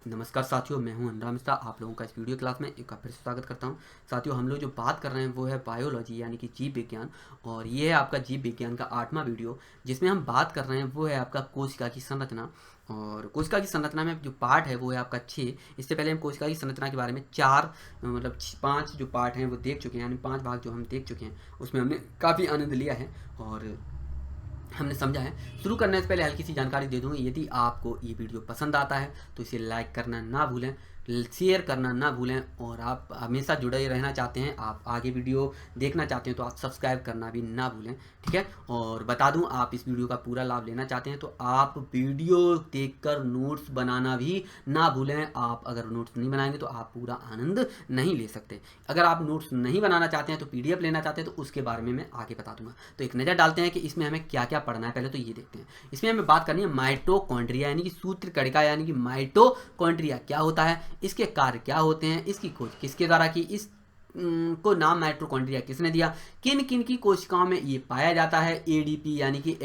नमस्कार साथियों, मैं हूं अनुराग मिश्रा। आप लोगों का इस वीडियो क्लास में एक बार फिर से स्वागत करता हूं। साथियों, हम लोग जो बात कर रहे हैं वो है बायोलॉजी यानी कि जीव विज्ञान। और ये है आपका जीव विज्ञान का 8वां वीडियो, जिसमें हम बात कर रहे हैं वो है आपका कोशिका की संरचना। और कोशिका की संरचना में जो पार्ट है वो है आपका 6। इससे पहले हम कोशिका की संरचना के बारे में 5 जो पार्ट हैं वो देख चुके हैं, यानी 5 भाग जो हम देख चुके हैं, उसमें हमने काफ़ी आनंद लिया है और हमने समझा है। शुरू करने से पहले हल्की सी जानकारी दे दूँ, यदि आपको ये वीडियो पसंद आता है तो इसे लाइक करना ना भूलें, शेयर करना ना भूलें, और आप हमेशा जुड़े रहना चाहते हैं, आप आगे वीडियो देखना चाहते हैं तो आप सब्सक्राइब करना भी ना भूलें, ठीक है। और बता दूं, आप इस वीडियो का पूरा लाभ लेना चाहते हैं तो आप वीडियो देखकर नोट्स बनाना भी ना भूलें। आप अगर नोट्स नहीं बनाएंगे तो आप पूरा आनंद नहीं ले सकते। अगर आप नोट्स नहीं बनाना चाहते हैं तो PDF लेना चाहते हैं तो उसके बारे में मैं आगे बता दूंगा। तो एक नज़र डालते हैं कि इसमें हमें क्या क्या पढ़ना है। पहले तो ये देखते हैं, इसमें हमें बात करनी है माइटोकॉन्ड्रिया यानी कि सूत्र कणिका, यानी कि माइटोकॉन्ड्रिया क्या होता है, इसके कार्य क्या होते हैं, इसकी खोज किसके द्वारा की, इस को नाम माइटोकॉन्ड्रिया किसने दिया, किन किन की कोशिकाओं में ये पाया जाता है, ADP यानी कि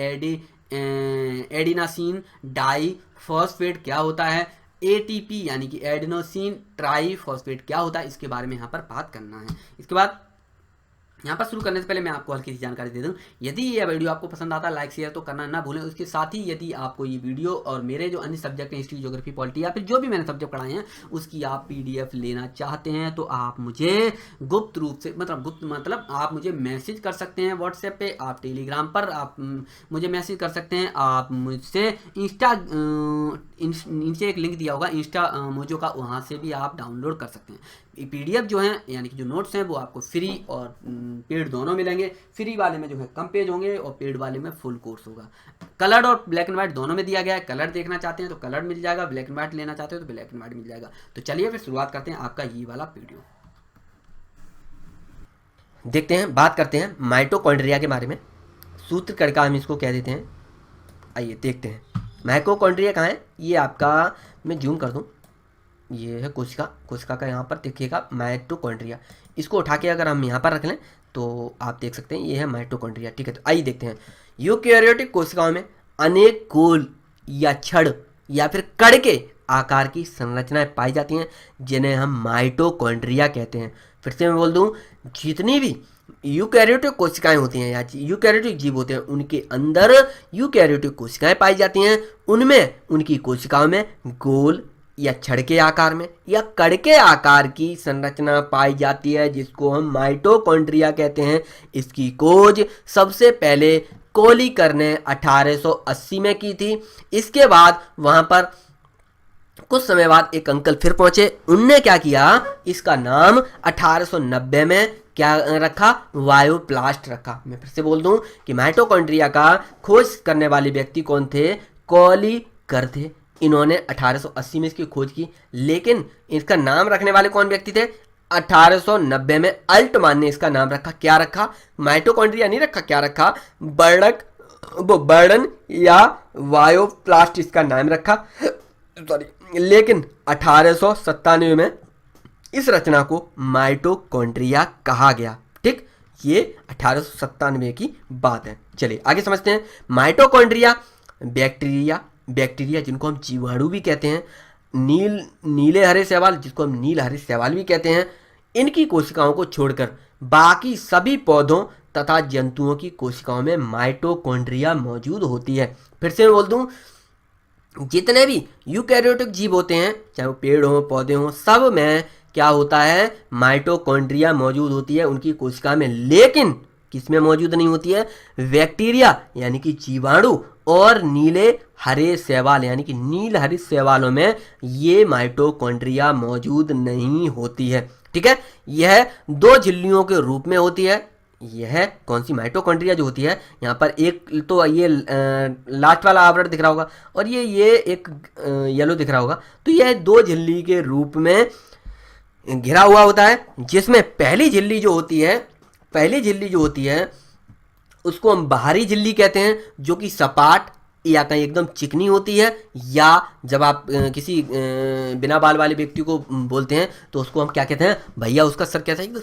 एडिनासिन डाई फॉस्फेट क्या होता है, ATP यानी कि एडिनोसिन ट्राई फॉस्फेट क्या होता है, इसके बारे में यहाँ पर बात करना है। इसके बाद यहाँ पर शुरू करने से पहले मैं आपको हल्की सी जानकारी दे दूं, यदि ये वीडियो आपको पसंद आता है लाइक शेयर तो करना ना भूलें। उसके साथ ही यदि आपको ये वीडियो और मेरे जो अन्य सब्जेक्ट हैं, हिस्ट्री ज्योग्राफी पॉलिटी या फिर जो भी मैंने सब्जेक्ट पढ़ाए हैं, उसकी आप PDF लेना चाहते हैं तो आप मुझे गुप्त रूप से मतलब आप मुझे मैसेज कर सकते हैं व्हाट्सएप पे, आप टेलीग्राम पर आप मुझे मैसेज कर सकते हैं, आप मुझसे नीचे एक लिंक दिया होगा इंस्टा मोजो का, वहाँ से भी आप डाउनलोड कर सकते हैं। PDF जो है यानी कि जो नोट्स हैं वो आपको फ्री और पेड दोनों मिलेंगे। फ्री वाले में जो है कम पेज होंगे और पेड वाले में फुल कोर्स होगा। कलर्ड और ब्लैक एंड व्हाइट दोनों में दिया गया है। कलर देखना चाहते हैं तो कलर मिल जाएगा, ब्लैक एंड व्हाइट लेना चाहते हो तो ब्लैक एंड व्हाइट मिल जाएगा। तो चलिए फिर शुरुआत करते हैं आपका ये वाला वीडियो। देखते हैं, बात करते हैं माइटोकॉन्ड्रिया के बारे में। सूत्र कणिका हम इसको कह देते हैं। आइए देखते हैं माइटोकॉन्ड्रिया कहाँ है। ये आपका मैं जूम कर दूं, ये है कोशिका का यहाँ पर देखिएगा माइटोकॉन्ड्रिया। इसको उठा के अगर हम यहाँ पर रख लें तो आप देख सकते हैं ये है माइटोकॉन्ड्रिया, ठीक है। तो आइए देखते हैं, यूकैरियोटिक कोशिकाओं में अनेक गोल या छड़ या फिर कण के आकार की संरचनाएं पाई जाती हैं, जिन्हें हम माइटोकॉन्ड्रिया कहते हैं। फिर से मैं बोल दूं, जितनी भी यूकैरियोटिक कोशिकाएं होती हैं या यूकैरियोटिक जीव होते हैं, उनके अंदर यूकैरियोटिक कोशिकाएं पाई जाती हैं। उनमें उनकी कोशिकाओं में गोल या छड़ के आकार में या कण के आकार की संरचना पाई जाती है, जिसको हम माइटोकॉन्ड्रिया कहते हैं। इसकी खोज सबसे पहले कोलिकर ने 1880 में की थी। इसके बाद वहां पर कुछ समय बाद एक अंकल फिर पहुंचे, उनने क्या किया, इसका नाम 1890 में क्या रखा, वायोप्लास्ट रखा। मैं फिर से बोल दूं कि माइटोकॉन्ड्रिया का खोज करने वाले व्यक्ति कौन थे, कोलिकर थे। इन्होंने 1880 में इसकी खोज की, लेकिन इसका नाम रखने वाले कौन व्यक्ति थे, 1890 में अल्टमान ने इसका नाम रखा। क्या रखा, माइटोकॉन्ड्रिया नहीं रखा, क्या रखा, बर्डन या वायोप्लास्ट इसका नाम रखा, सॉरी। लेकिन 1897 में इस रचना को माइटोकॉन्ड्रिया कहा गया, ठीक। ये 1897 की बात है। चलिए आगे समझते हैं। माइटोकॉन्ड्रिया बैक्टीरिया जिनको हम जीवाणु भी कहते हैं, नीले हरे शैवाल जिसको हम नील हरे शैवाल भी कहते हैं, इनकी कोशिकाओं को छोड़कर बाकी सभी पौधों तथा जंतुओं की कोशिकाओं में माइटोकॉन्ड्रिया मौजूद होती है। फिर से मैं बोल दूं, जितने भी यूकैरियोटिक जीव होते हैं, चाहे वो पेड़ हो पौधे हो, सब में क्या होता है, माइटोकॉन्ड्रिया मौजूद होती है उनकी कोशिका में। लेकिन किसमें मौजूद नहीं होती है, बैक्टीरिया यानी कि जीवाणु और नीले हरे शैवाल यानी कि नील हरित शैवालों में ये माइटोकॉन्ड्रिया मौजूद नहीं होती है, ठीक है। यह 2 झिल्लियों के रूप में होती है। यह कौन सी माइटोकॉन्ड्रिया जो होती है, यहाँ पर एक तो ये लास्ट वाला आवरण दिख रहा होगा और ये एक येलो दिख रहा होगा। तो यह 2 झिल्ली के रूप में घिरा हुआ होता है, जिसमें पहली झिल्ली जो होती है उसको हम बाहरी झिल्ली कहते हैं, जो कि सपाट या कहीं एकदम चिकनी होती है, या जब आप किसी बिना बाल वाले व्यक्ति को बोलते हैं तो उसको हम क्या कहते हैं, भैया उसका सर कैसा है,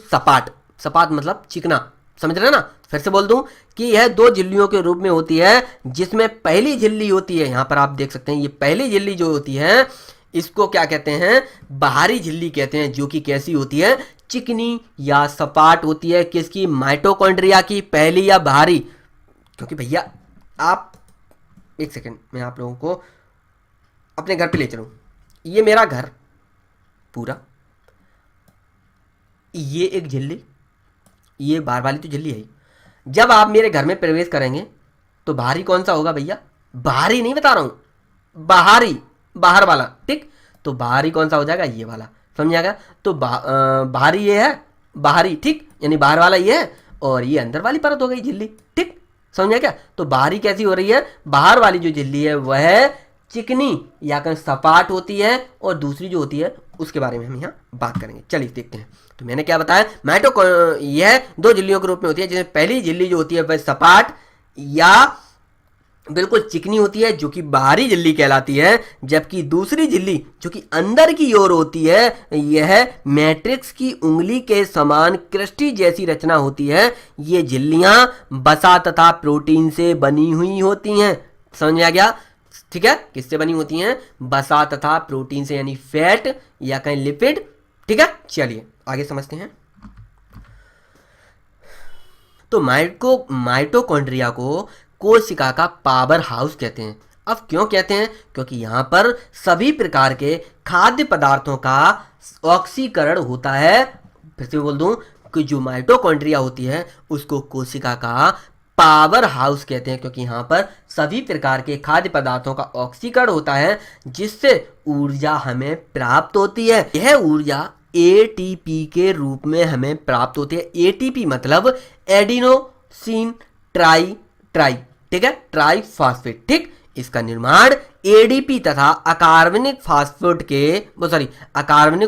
सपाट मतलब चिकना, समझ रहे हैं ना। फिर से बोल दूं कि यह 2 झिल्लियों के रूप में होती है, जिसमें पहली झिल्ली होती है, यहाँ पर आप देख सकते हैं ये पहली झिल्ली जो होती है इसको क्या कहते हैं, बाहरी झिल्ली कहते हैं, जो कि कैसी होती है, चिकनी या सपाट होती है। किसकी, माइटोकॉन्ड्रिया की, पहली या बाहरी। क्योंकि भैया आप एक सेकंड, मैं आप लोगों को अपने घर पे ले चलूं। ये मेरा घर पूरा, ये एक झिल्ली, ये बाहर वाली तो झिल्ली है ही। जब आप मेरे घर में प्रवेश करेंगे तो बाहरी कौन सा होगा भैया, बाहरी नहीं बता रहा हूं, बाहरी, बाहर वाला, ठीक। तो बाहरी कौन सा हो जाएगा, ये वाला, समझ आ गया। तो बाहरी ये है, बाहरी, ठीक, यानी बाहर वाला ये है, और ये अंदर वाली परत हो गई झिल्ली, ठीक, समझ आ क्या। तो बाहरी कैसी हो रही है, बाहर वाली जो झिल्ली है वह चिकनी या कहीं सपाट होती है, और दूसरी जो होती है उसके बारे में हम यहाँ बात करेंगे। चलिए देखते हैं। तो मैंने क्या बताया, यह दो झिल्लियों के रूप में होती है, जिसमें पहली झिल्ली जो होती है वह सपाट या बिल्कुल चिकनी होती है, जो कि बाहरी झिल्ली कहलाती है, जबकि दूसरी झिल्ली जो कि अंदर की ओर होती है, यह मैट्रिक्स की उंगली के समान क्रिस्टी जैसी रचना होती है। ये झिल्लियां वसा तथा प्रोटीन से बनी हुई होती हैं। समझ में आ गया, ठीक है। किससे बनी होती हैं, वसा तथा प्रोटीन से, यानी फैट या कहीं लिपिड, ठीक है। चलिए आगे समझते हैं। तो माइटोकॉन्ड्रिया को कोशिका का पावर हाउस कहते हैं। अब क्यों कहते हैं, क्योंकि यहाँ पर सभी प्रकार के खाद्य पदार्थों का ऑक्सीकरण होता है। फिर से बोल दूं कि जो माइटोकॉन्ड्रिया होती है उसको कोशिका का पावर हाउस कहते हैं, क्योंकि यहाँ पर सभी प्रकार के खाद्य पदार्थों का ऑक्सीकरण होता है, जिससे ऊर्जा हमें प्राप्त होती है। यह ऊर्जा एटीपी के रूप में हमें प्राप्त होती है। एटीपी मतलब एडिनोसिन ट्राई, ठीक है, ट्राई फास्फेट, ठीक। इसका निर्माण एडीपी तथा अकार्बनिक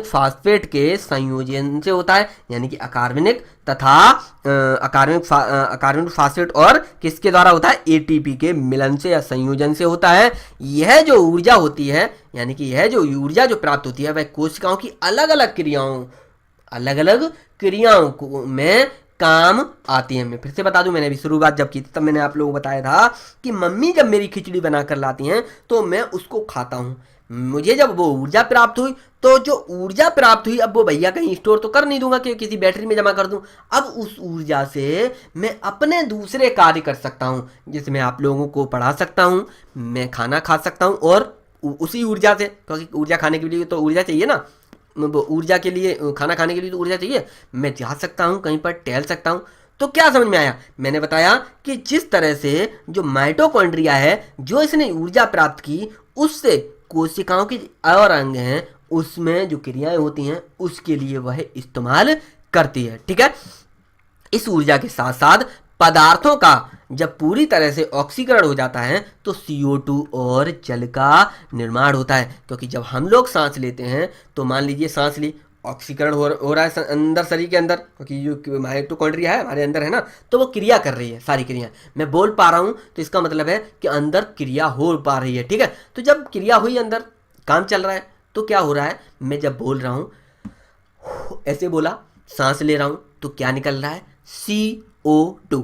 फास्फेट के संयोजन से होता है, यानी कि अकार्बनिक फास्फेट और किसके द्वारा होता है, एटीपी के मिलन से या संयोजन से होता है। यह जो ऊर्जा होती है, यानी कि यह जो ऊर्जा जो प्राप्त होती है वह कोशिकाओं की अलग अलग क्रियाओं में काम आती है। मैं फिर से बता दूं, मैंने अभी शुरुआत जब की थी तब मैंने आप लोगों को बताया था कि मम्मी जब मेरी खिचड़ी बनाकर लाती हैं तो मैं उसको खाता हूं। मुझे जब वो ऊर्जा प्राप्त हुई, तो जो ऊर्जा प्राप्त हुई, अब वो भैया कहीं स्टोर तो कर नहीं दूंगा कि किसी बैटरी में जमा कर दूं। अब उस ऊर्जा से मैं अपने दूसरे कार्य कर सकता हूं, जैसे मैं आप लोगों को पढ़ा सकता हूं, मैं खाना खा सकता हूं, और उसी ऊर्जा से, क्योंकि ऊर्जा खाने के लिए तो ऊर्जा चाहिए ना, ऊर्जा के लिए, खाना खाने के लिए तो ऊर्जा चाहिए। मैं जा सकता हूं, कहीं पर टहल सकता हूं। तो क्या समझ में आया, मैंने बताया कि जिस तरह से जो माइटोकॉन्ड्रिया है, जो इसने ऊर्जा प्राप्त की, उससे कोशिकाओं के और अंग हैं उसमें जो क्रियाएं होती हैं उसके लिए वह इस्तेमाल करती है, ठीक है। इस ऊर्जा के साथ साथ पदार्थों का जब पूरी तरह से ऑक्सीकरण हो जाता है तो CO2 और जल का निर्माण होता है। क्योंकि जब हम लोग सांस लेते हैं तो मान लीजिए सांस ली, ऑक्सीकरण हो रहा है अंदर, शरीर के अंदर, क्योंकि जो माइटोकॉन्ड्रिया है हमारे अंदर है ना, तो वो क्रिया कर रही है, सारी क्रिया। मैं बोल पा रहा हूँ तो इसका मतलब है कि अंदर क्रिया हो पा रही है, ठीक है। तो जब क्रिया हुई, अंदर काम चल रहा है, तो क्या हो रहा है, मैं जब बोल रहा हूँ, ऐसे बोला, सांस ले रहा हूँ, तो क्या निकल रहा है, CO2,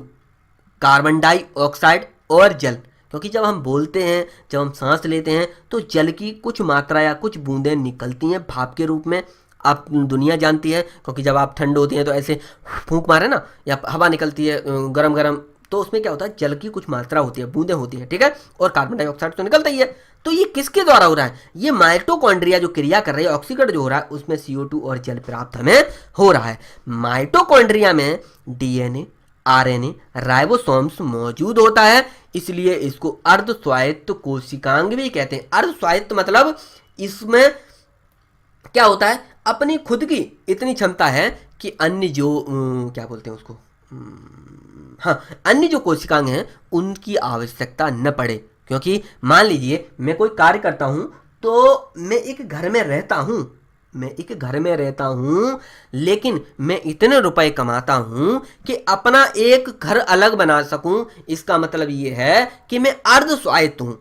कार्बन डाइऑक्साइड और जल। क्योंकि जब हम बोलते हैं, जब हम सांस लेते हैं, तो जल की कुछ मात्रा या कुछ बूंदें निकलती हैं भाप के रूप में। आप दुनिया जानती है, क्योंकि जब आप ठंड होती है तो ऐसे फूंक मारे ना, या हवा निकलती है गरम गरम, तो उसमें क्या होता है, जल की कुछ मात्रा होती है, बूंदें होती है, ठीक है, और कार्बन डाइऑक्साइड तो निकलता ही है। तो ये किसके द्वारा हो रहा है, ये माइटोकॉन्ड्रिया जो क्रिया कर रही है, ऑक्सीकरण जो हो रहा है, उसमें CO2 और जल प्राप्त हमें हो रहा है। माइटोकॉन्ड्रिया में DNA, RNA, राइबोसोम्स मौजूद होता है, इसलिए इसको अर्ध स्वायत्त कोशिकांग भी कहते हैं। अर्ध स्वायत्त मतलब इसमें क्या होता है, अपनी खुद की इतनी क्षमता है कि अन्य जो क्या बोलते हैं उसको, हाँ, अन्य जो कोशिकांग हैं उनकी आवश्यकता न पड़े। क्योंकि मान लीजिए मैं कोई कार्य करता हूं, तो मैं एक घर में रहता हूं, लेकिन मैं इतने रुपए कमाता हूं कि अपना एक घर अलग बना सकूं। इसका मतलब ये है कि मैं अर्ध स्वायत्त हूं,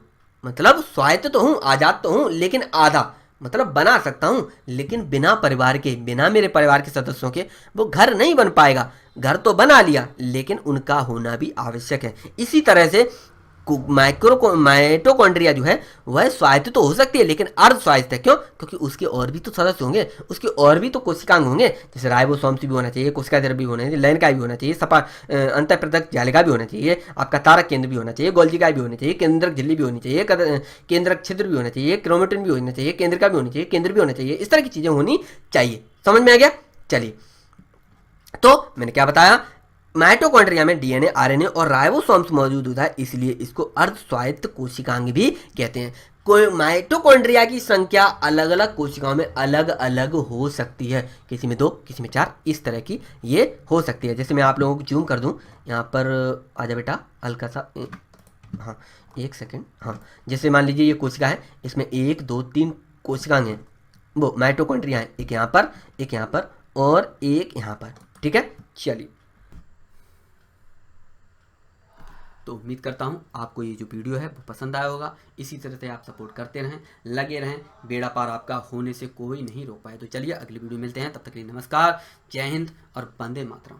मतलब स्वायत्त तो हूं, आजाद तो हूं, लेकिन आधा, मतलब बना सकता हूं, लेकिन बिना मेरे परिवार के सदस्यों के वो घर नहीं बन पाएगा। घर तो बना लिया, लेकिन उनका होना भी आवश्यक है। इसी तरह से माइटोकॉन्ड्रिया जो है वह स्वायत्त तो हो सकती है लेकिन अर्ध स्वायत्त है। क्यों? क्योंकि उसके और भी तो सदस्य होंगे, उसके और भी तो कोशिकांग होंगे, जैसे राइबोसोम्स भी होना चाहिए, कोशिका द्रव्य भी होना चाहिए, लैन भी होना चाहिए, सपा अंतःपृथक जालिका भी होना चाहिए, आपका तारक केंद्र भी होना चाहिए, गोल्जिका भी होनी चाहिए, केंद्रक झिल्ली भी होनी चाहिए, केंद्रक छिद्र भी होना चाहिए, क्रोमेटिन भी होना चाहिए, केंद्रिका भी होनी चाहिए, केंद्र भी होना चाहिए। इस तरह की चीजें होनी चाहिए। समझ में आ गया? चलिए, तो मैंने क्या बताया, माइटोकॉन्ड्रिया में डीएनए, आरएनए और राइबोसोम्स मौजूद होता है, इसलिए इसको अर्ध स्वायत्त कोशिकांग भी कहते हैं। कोई माइटोकॉन्ड्रिया की संख्या अलग अलग कोशिकाओं में अलग अलग हो सकती है, किसी में 2, किसी में 4, इस तरह की ये हो सकती है। जैसे मैं आप लोगों को जूम कर दूं, यहाँ पर आजा बेटा हल्का सा, हाँ 1 सेकेंड, हाँ जैसे मान लीजिए ये कोशिका है, इसमें 1 2 3 कोशिकाएं हैं, वो माइटोकॉन्ड्रिया है, एक यहाँ पर, एक यहाँ पर और एक यहाँ पर। ठीक है, चलिए। तो उम्मीद करता हूँ आपको ये जो वीडियो है वो पसंद आया होगा। इसी तरह से आप सपोर्ट करते रहें, लगे रहें, बेड़ा पार आपका होने से कोई नहीं रोक पाए। तो चलिए अगली वीडियो मिलते हैं, तब तक के लिए नमस्कार, जय हिंद और वंदे मातरम।